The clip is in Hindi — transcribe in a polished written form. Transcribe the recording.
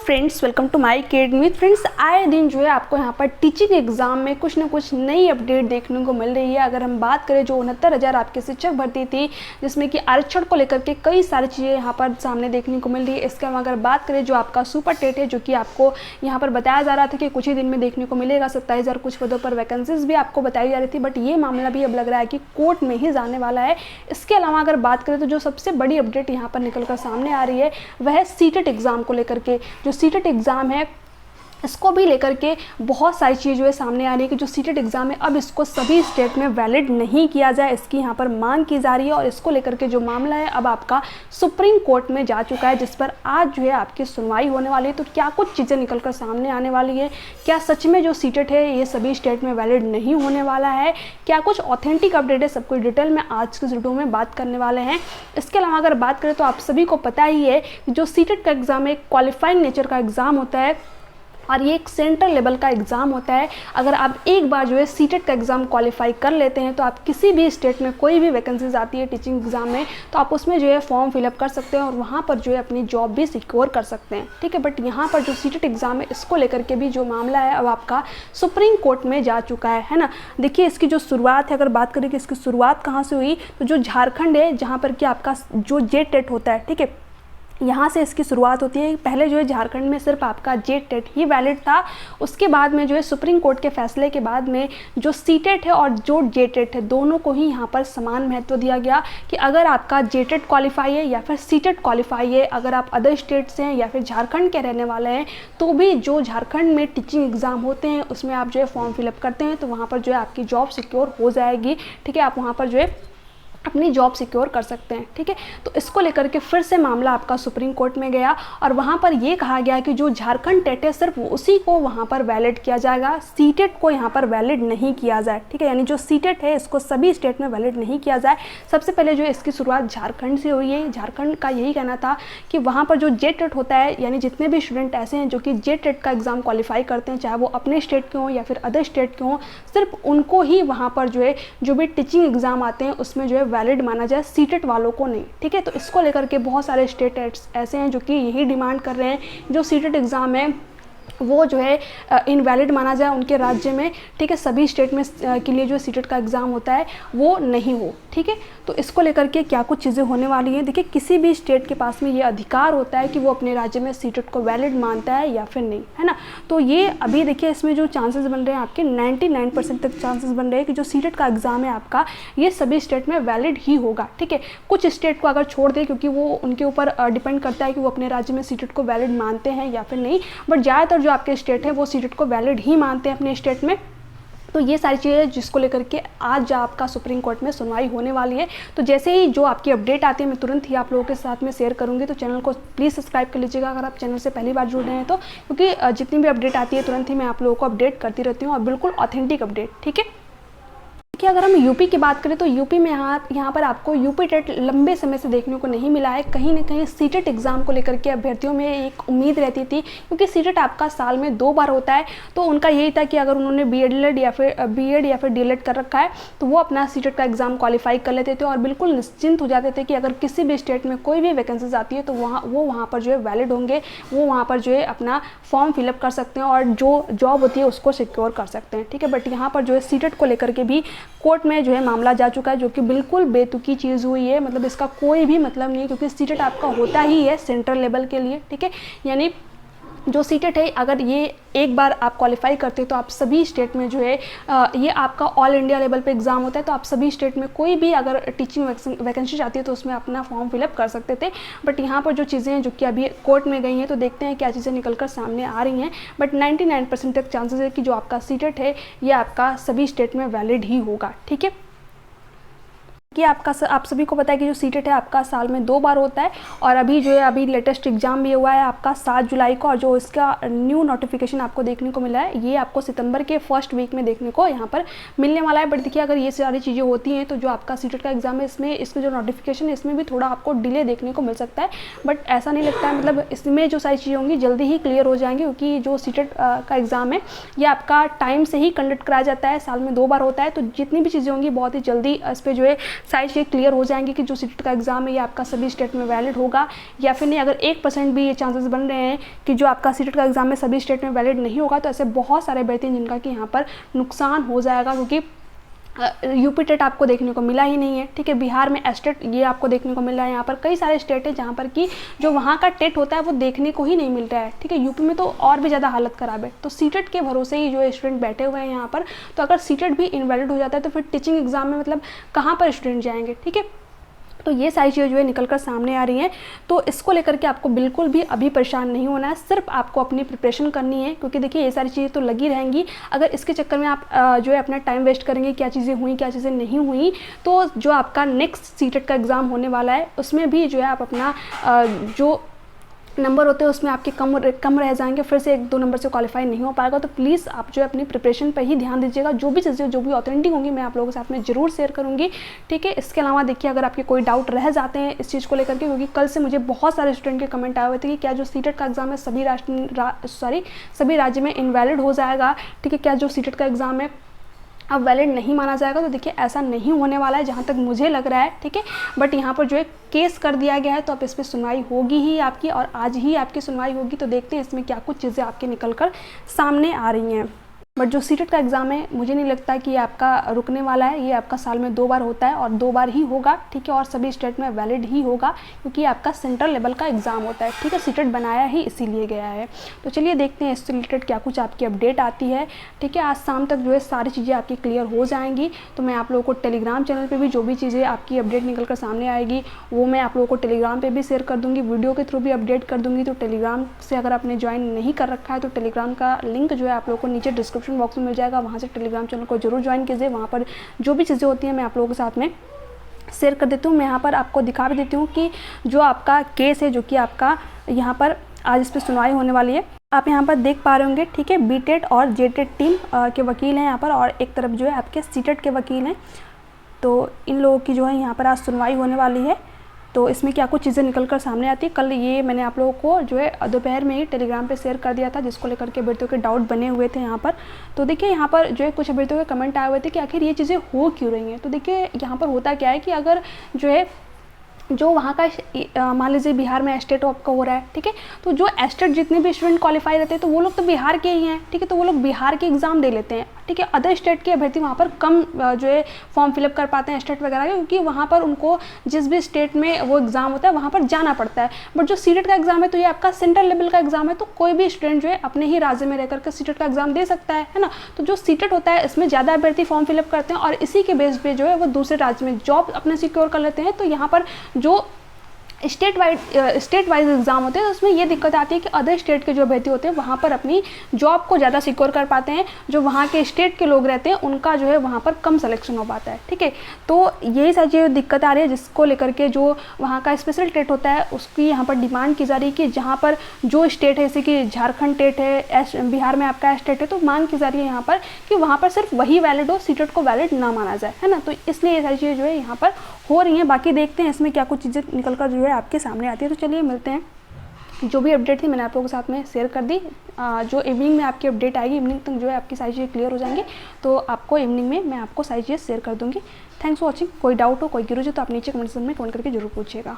Friends, welcome to my academy. Friends, आए दिन जो है आपको यहाँ पर टीचिंग एग्जाम में कुछ ना कुछ नई अपडेट देखने को मिल रही है। अगर हम बात करें जो 69,000 आपके शिक्षक भर्ती थी, जिसमें कि आरक्षण को लेकर के कई सारी चीज़ें यहाँ पर सामने देखने को मिल रही है। इसके अलावा अगर बात करें जो आपका सुपर टेट है, जो कि आपको यहाँ पर बताया जा रहा था कि कुछ ही दिन में देखने को मिलेगा, 27,000 कुछ पदों पर वैकेंसीज भी आपको बताई जा रही थी, बट ये मामला भी अब लग रहा है कि कोर्ट में ही जाने वाला है। इसके अलावा अगर बात करें तो जो सबसे बड़ी अपडेट यहाँ पर निकल कर सामने आ रही है वह है सीटेट एग्जाम को लेकर के। जो सीटेट एग्ज़ाम है इसको भी लेकर के बहुत सारी चीज़ जो है सामने आ रही है कि जो सीटेट एग्ज़ाम है अब इसको सभी स्टेट में वैलिड नहीं किया जाए, इसकी यहाँ पर मांग की जा रही है। और इसको लेकर के जो मामला है अब आपका सुप्रीम कोर्ट में जा चुका है, जिस पर आज जो है आपकी सुनवाई होने वाली है। तो क्या कुछ चीज़ें निकल कर सामने आने वाली है, क्या सच में जो सीटेट है ये सभी स्टेट में वैलिड नहीं होने वाला है, क्या कुछ ऑथेंटिक अपडेट है, सब कुछ डिटेल में आज के वीडियो में बात करने वाले हैं। इसके अलावा अगर बात करें तो आप सभी को पता ही है कि जो सीटेट का एग्ज़ाम है क्वालिफाइंग नेचर का एग्ज़ाम होता है और ये एक सेंट्रल लेवल का एग्ज़ाम होता है। अगर आप एक बार जो है सीटेट का एग्ज़ाम क्वालिफाई कर लेते हैं तो आप किसी भी स्टेट में कोई भी वैकेंसीज आती है टीचिंग एग्ज़ाम में तो आप उसमें जो है फॉर्म फिलअप कर सकते हैं और वहाँ पर जो है अपनी जॉब भी सिक्योर कर सकते हैं, ठीक है। बट यहाँ पर जो सीटेट एग्ज़ाम है इसको लेकर के भी जो मामला है अब आपका सुप्रीम कोर्ट में जा चुका है ना। देखिए, इसकी जो शुरुआत है, अगर बात करें कि इसकी शुरुआत कहाँ से हुई, तो जो झारखंड है जहाँ पर कि आपका जो जेट टेट होता है, ठीक है, यहाँ से इसकी शुरुआत होती है। पहले जो है झारखंड में सिर्फ आपका जेट टेट ही वैलिड था। उसके बाद में जो है सुप्रीम कोर्ट के फैसले के बाद में जो सीटेट है और जो जेट टेट है दोनों को ही यहाँ पर समान महत्व दिया गया कि अगर आपका जेट टेट क्वालिफाई है या फिर सीटेट क्वालिफाई है, अगर आप अदर स्टेट से हैं या फिर झारखंड के रहने वाले हैं तो भी जो झारखंड में टीचिंग एग्ज़ाम होते हैं उसमें आप जो है फॉर्म फिलअप करते हैं तो वहाँ पर जो है आपकी जॉब सिक्योर हो जाएगी, ठीक है। आप वहाँ पर जो है अपनी जॉब सिक्योर कर सकते हैं, ठीक है। तो इसको लेकर के फिर से मामला आपका सुप्रीम कोर्ट में गया और वहाँ पर ये कहा गया कि जो झारखंड टेट है सिर्फ उसी को वहाँ पर वैलिड किया जाएगा, सीटेट को यहाँ पर वैलिड नहीं किया जाए, ठीक है। यानी जो सीटेट है इसको सभी स्टेट में वैलिड नहीं किया जाए। सबसे पहले जो इसकी शुरुआत झारखंड से हुई है। झारखंड का यही कहना था कि वहाँ पर जो जेट टेट होता है, यानी जितने भी स्टूडेंट ऐसे हैं जो कि जेट टेट का एग्ज़ाम क्वालिफाई करते हैं, चाहे वो अपने स्टेट के हों या फिर अदर स्टेट के हों, सिर्फ उनको ही वहाँ पर जो है जो भी टीचिंग एग्ज़ाम आते हैं उसमें जो है वैलिड माना जाए, सीटेट वालों को नहीं, ठीक है। तो इसको लेकर के बहुत सारे स्टेट ऐसे हैं जो कि यही डिमांड कर रहे हैं जो सीटेट एग्ज़ाम है वो जो है इनवैलिड माना जाए उनके राज्य में, ठीक है। सभी स्टेट में के लिए जो सीटेट का एग्ज़ाम होता है वो नहीं हो, ठीक है। तो इसको लेकर के क्या कुछ चीज़ें होने वाली हैं। देखिए, किसी भी स्टेट के पास में ये अधिकार होता है कि वो अपने राज्य में सीटेट को वैलिड मानता है या फिर नहीं, है ना। तो ये अभी देखिए इसमें जो चांसेस बन रहे हैं आपके 99% तक चांसेस बन रहे हैं कि जो सीटेट का एग्ज़ाम है आपका ये सभी स्टेट में वैलिड ही होगा, ठीक है। कुछ स्टेट को अगर छोड़ दें क्योंकि वो उनके ऊपर डिपेंड करता है कि वो अपने राज्य में सीटेट को वैलिड मानते हैं या फिर नहीं, बट ज़्यादातर जो आपके स्टेट है वो सीटेट को वैलिड ही मानते हैं अपने स्टेट में। तो ये सारी चीज़ें जिसको लेकर के आज आपका सुप्रीम कोर्ट में सुनवाई होने वाली है। तो जैसे ही जो आपकी अपडेट आती है मैं तुरंत ही आप लोगों के साथ में शेयर करूंगी। तो चैनल को प्लीज़ सब्सक्राइब कर लीजिएगा अगर आप चैनल से पहली बार जुड़ रहे हैं तो, क्योंकि जितनी भी अपडेट आती है तुरंत ही मैं आप लोगों को अपडेट करती रहती हूँ और बिल्कुल ऑथेंटिक अपडेट, ठीक है। कि अगर हम यूपी की बात करें तो यूपी में यहाँ पर आपको यूपी टेट लंबे समय से देखने को नहीं मिला है। कहीं ना कहीं सीटेट एग्ज़ाम को लेकर के अभ्यर्थियों में एक उम्मीद रहती थी, क्योंकि सीटेट आपका साल में 2 बार होता है। तो उनका यही था कि अगर उन्होंने बीएड या फिर डीएलएड कर रखा है तो वो अपना सीटेट का एग्ज़ाम क्वालिफाई कर लेते थे और बिल्कुल निश्चिंत हो जाते थे कि अगर किसी भी स्टेट में कोई भी वैकेंसीज आती है तो वहाँ पर जो है वैलिड होंगे, वो वहाँ पर जो है अपना फॉर्म फिलअप कर सकते हैं और जो जॉब होती है उसको सिक्योर कर सकते हैं, ठीक है। बट यहाँ पर जो है सीटेट को लेकर के भी कोर्ट में जो है मामला जा चुका है, जो कि बिल्कुल बेतुकी चीज़ हुई है। मतलब इसका कोई भी मतलब नहीं है, क्योंकि सीटेट आपका होता ही है सेंट्रल लेवल के लिए, ठीक है। यानी जो सीटेट है अगर ये एक बार आप क्वालिफाई करते हैं तो आप सभी स्टेट में जो है ये आपका ऑल इंडिया लेवल पे एग्ज़ाम होता है। तो आप सभी स्टेट में कोई भी अगर टीचिंग वैकेंसी आती है तो उसमें अपना फॉर्म फिलअप कर सकते थे। बट यहाँ पर जो चीज़ें हैं जो कि अभी कोर्ट में गई हैं तो देखते हैं क्या चीज़ें निकल कर सामने आ रही हैं। बट 99% तक चांसेस है कि जो आपका सीटेट है ये आपका सभी स्टेट में वैलिड ही होगा, ठीक है। कि आप सभी को पता है कि जो सीटेट है आपका साल में 2 बार होता है और अभी जो है अभी लेटेस्ट एग्जाम भी हुआ है आपका 7 जुलाई को, और जो इसका न्यू नोटिफिकेशन आपको देखने को मिला है ये आपको सितंबर के फर्स्ट वीक में देखने को यहाँ पर मिलने वाला है। बट देखिए, अगर ये सारी चीज़ें होती हैं तो जो आपका सीटेट का एग्जाम है इसमें इसका जो नोटिफिकेशन है इसमें भी थोड़ा आपको डिले देखने को मिल सकता है। बट ऐसा नहीं लगता है, मतलब इसमें जो सारी चीज़ें होंगी जल्दी ही क्लियर हो जाएंगी, क्योंकि जो सीटेट का एग्ज़ाम है ये आपका टाइम से ही कंडक्ट कराया जाता है, साल में 2 बार होता है। तो जितनी भी चीज़ें होंगी बहुत ही जल्दी इस पर जो है सारी चीज़ें क्लियर हो जाएंगी कि जो सीटेट का एग्ज़ाम है ये आपका सभी स्टेट में वैलिड होगा या फिर नहीं। अगर 1% भी ये चांसेस बन रहे हैं कि जो आपका सीटेट का एग्ज़ाम है सभी स्टेट में वैलिड नहीं होगा, तो ऐसे बहुत सारे अभ्यर्थी हैं जिनका कि यहाँ पर नुकसान हो जाएगा, क्योंकि यूपी टेट आपको देखने को मिला ही नहीं है, ठीक है। बिहार में एस्टेट ये आपको देखने को मिल रहा है। यहाँ पर कई सारे स्टेट है जहाँ पर कि जो वहाँ का टेट होता है वो देखने को ही नहीं मिल रहा है, ठीक है। यूपी में तो और भी ज़्यादा हालत ख़राब है। तो सीटेट के भरोसे ही जो स्टूडेंट बैठे हुए हैं यहाँ पर, तो अगर सीटेट भी इनवैलिड हो जाता है तो फिर टीचिंग एग्जाम में मतलब कहाँ पर स्टूडेंट जाएंगे, ठीक है। तो ये सारी चीज़ें जो है निकल कर सामने आ रही हैं। तो इसको लेकर के आपको बिल्कुल भी अभी परेशान नहीं होना है, सिर्फ आपको अपनी प्रिपरेशन करनी है, क्योंकि देखिए ये सारी चीज़ें तो लगी रहेंगी। अगर इसके चक्कर में आप जो है अपना टाइम वेस्ट करेंगे, क्या चीज़ें हुई क्या चीज़ें नहीं हुई, तो जो आपका नेक्स्ट सीटेट का एग्ज़ाम होने वाला है उसमें भी जो है आप अपना जो नंबर होते हैं उसमें आपके कम रह जाएंगे, फिर से 1-2 नंबर से क्वालिफाई नहीं हो पाएगा। तो प्लीज़ आप जो है अपनी प्रिपरेशन पे ही ध्यान दीजिएगा। जो भी चीज़ें जो भी ऑथेंटिक होंगी मैं आप लोगों के साथ में ज़रूर शेयर करूँगी, ठीक है। इसके अलावा देखिए अगर आपके कोई डाउट रह जाते हैं इस चीज़ को लेकर के, क्योंकि कल से मुझे बहुत सारे स्टूडेंट के कमेंट आए हुए थे कि क्या जो सीटेट का एग्ज़ाम है सभी राज्य में इनवैलिड हो जाएगा, ठीक है। क्या जो सीटेट का एग्ज़ाम है अब वैलिड नहीं माना जाएगा। तो देखिए ऐसा नहीं होने वाला है जहाँ तक मुझे लग रहा है, ठीक है। बट यहाँ पर जो है केस कर दिया गया है, तो अब इस पर सुनवाई होगी ही आपकी, और आज ही आपकी सुनवाई होगी। तो देखते हैं इसमें क्या कुछ चीज़ें आपके निकल कर सामने आ रही हैं। बट जो सीटेट का एग्ज़ाम है मुझे नहीं लगता कि ये आपका रुकने वाला है। ये आपका साल में 2 बार होता है और 2 बार ही होगा, ठीक है। और सभी स्टेट में वैलिड ही होगा, क्योंकि ये आपका सेंट्रल लेवल का एग्ज़ाम होता है, ठीक है। सीटेट बनाया ही इसीलिए गया है। तो चलिए देखते हैं इससे रिलेटेड क्या कुछ आपकी अपडेट आती है, ठीक है। आज शाम तक जो है सारी चीज़ें आपकी क्लियर हो जाएंगी। तो मैं आप लोगों को टेलीग्राम चैनल पर भी जो भी चीज़ें आपकी अपडेट निकल कर सामने आएगी वो मैं आप लोगों को टेलीग्राम पर भी शेयर कर दूँगी, वीडियो के थ्रू भी अपडेट कर दूँगी। तो टेलीग्राम से अगर आपने ज्वाइन नहीं कर रखा है तो टेलीग्राम का लिंक जो है आप लोगों को नीचे डिस्क्रिप्शन बॉक्स में मिल जाएगा, वहाँ से टेलीग्राम चैनल को जरूर ज्वाइन कीजिए। वहाँ पर जो भी चीज़ें होती हैं मैं आप लोगों के साथ में शेयर कर देती हूँ। मैं यहाँ पर आपको दिखा भी देती हूँ कि जो आपका केस है, जो कि आपका यहाँ पर आज इस पर सुनवाई होने वाली है, आप यहाँ पर देख पा रहे होंगे, ठीक है। बीटेट और जेटेट टीम के वकील हैं यहाँ पर, और एक तरफ जो है आपके सीटेट के वकील हैं। तो इन लोगों की जो है यहाँ पर आज सुनवाई होने वाली है। तो इसमें क्या कुछ चीज़ें निकल कर सामने आती है, कल ये मैंने आप लोगों को जो है दोपहर में ही टेलीग्राम पे शेयर कर दिया था, जिसको लेकर के अभ्यर्थियों के डाउट बने हुए थे यहाँ पर। तो देखिए यहाँ पर जो है कुछ अभ्यर्थियों के कमेंट आए हुए थे कि आखिर ये चीज़ें हो क्यों रही हैं। तो देखिए यहाँ पर होता क्या है कि अगर जो है जो वहाँ का मान लीजिए बिहार में एस्टेट आपका हो रहा है, ठीक है। तो जो एस्टेट जितने भी स्टूडेंट क्वालिफाई रहते हैं तो वो लोग तो बिहार के ही हैं, ठीक है। तो वो लोग बिहार के एग्ज़ाम दे लेते हैं, ठीक है। अदर स्टेट के अभ्यर्थी वहाँ पर कम जो है फॉर्म फिलअप कर पाते हैं स्टेट वगैरह के, क्योंकि वहाँ पर उनको जिस भी स्टेट में वो एग्ज़ाम होता है वहाँ पर जाना पड़ता है। बट जो सीटेट का एग्ज़ाम है तो ये आपका सेंट्रल लेवल का एग्ज़ाम है, तो कोई भी स्टूडेंट जो है अपने ही राज्य में रहकर के सीटेट का एग्ज़ाम दे सकता है ना। तो जो सीटेट होता है इसमें ज़्यादा अभ्यर्थी फॉर्म फिलअप करते हैं और इसी के बेस पे जो है वो दूसरे राज्य में जॉब अपने सिक्योर कर लेते हैं। तो यहाँ पर जो स्टेट वाइज एग्ज़ाम होते हैं उसमें ये दिक्कत आती है कि अदर स्टेट के जो अभ्यर्थी होते हैं वहाँ पर अपनी जॉब को ज़्यादा सिक्योर कर पाते हैं, जो वहाँ के स्टेट के लोग रहते हैं उनका जो है वहाँ पर कम सिलेक्शन हो पाता है, ठीक है। तो यही सारी जो दिक्कत आ रही है, जिसको लेकर के जो वहाँ का स्पेशल स्टेट होता है उसकी यहाँ पर डिमांड की जा रही है कि जहाँ पर जो स्टेट है, जैसे कि झारखंड स्टेट है, बिहार में आपका स्टेट है, तो मांग की जा रही है यहाँ पर कि वहाँ पर सिर्फ वही वैलिड हो, सीटेट को वैलिड ना माना जाए, है ना। तो इसलिए ये सारी चीज़ें जो है यहाँ पर हो रही हैं। बाकी देखते हैं इसमें क्या कुछ चीज़ें निकल कर जो है आपके सामने आती है। तो चलिए मिलते हैं। जो भी अपडेट थी मैंने आप लोगों के साथ में शेयर कर दी। जो इवनिंग में आपकी अपडेट आएगी, इवनिंग तक जो है आपकी सारी चीज़ें क्लियर हो जाएंगी। तो आपको इवनिंग में मैं आपको सारी चीज़ें शेयर कर दूँगी। Thanks for watching. कोई डाउट हो, कोई क्यूरीज हो तो आप नीचे कमेंट सेक्शन में कमेंट करके जरूर पूछिएगा।